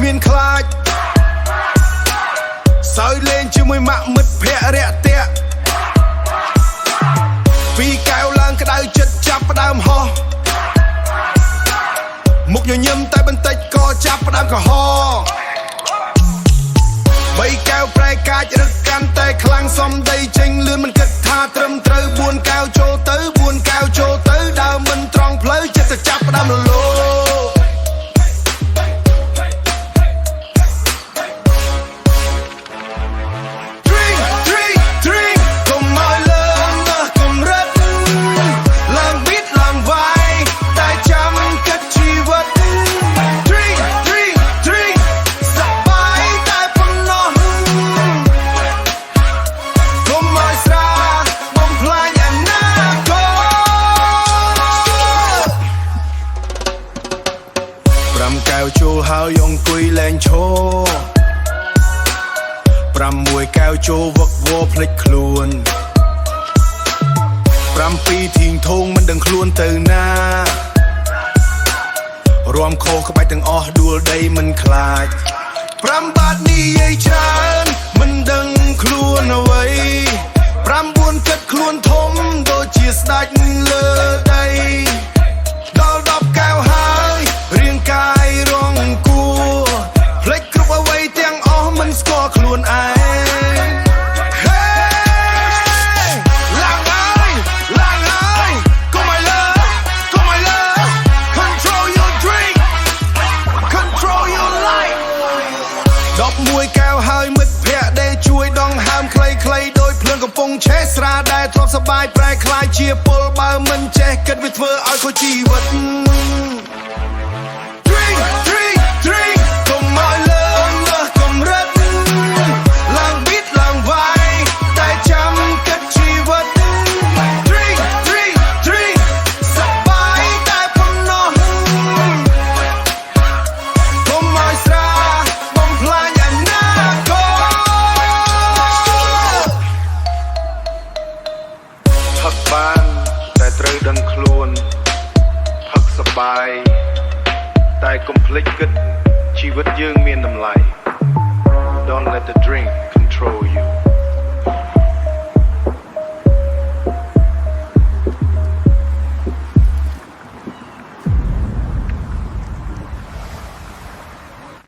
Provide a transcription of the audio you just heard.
គ្មានខ្លាចសើចលេងជាមួយម៉ាក់មិត្តភក្តិរាក់ទាក់ពីកែវឡើងក្តៅចិត្តចាប់ផ្ដើមហោះមុខញញឹមតែបន្តិចក៏ចាប់ផ្ដើមកំហ3កែវប្រែកាចរឹកកាន់តែខ្លាំងសំដីចេញលឿនមិនគិតថាត្រឹមត្រូវ4កែវចូលទៅ4កែវចូលទៅដើមមិនត្រង់ផ្លូវចិត្តទៅចាប់ផ្ដើមលលោ5កែវចូលហើយអង្គុយលែងឈរ6កែវចូលវឹកវរភ្លេចខ្លួន7ធីងធងមិនដឹងខ្លួនទៅណារំខោក្បាច់ទាំងអស់ដួលដីមិនខ្លាច5បាតនិយាយច្រើនមិនដឹងខ្លួនអ្វី9គិតខ្លួនធំដូចជាស្ដេចលើដីដល់10កែវហើយរាងកាយរងគួរភ្លេចគ្រប់អ្វីទាំងអស់មិនស្គាល់ខ្លួនឯង11កែវហើយមិត្តភក្តិដែលជួយដងហើមខ្លីៗដោយភ្លើងកំពុងឆេះស្រាដែលធ្លាប់សបាយប្រែคล้ายជាពលបើមិនចេះគិតវាធ្វើឲ្យខូចជីវិតកុំឲ្យលើសកម្រិតឡើងប៊ីតឡើងវាយតែចាំគិតជីវិតសបាយតែប៉ុណ្ណោះកុំឲ្យស្រាបំផ្លាញអនាគតផឹកបានតែត្រូវដឹងខ្លួនផឹកសបាយតែកុំភ្លេចគិតជីវិតយើងមានតម្លៃ Don't let the drink control you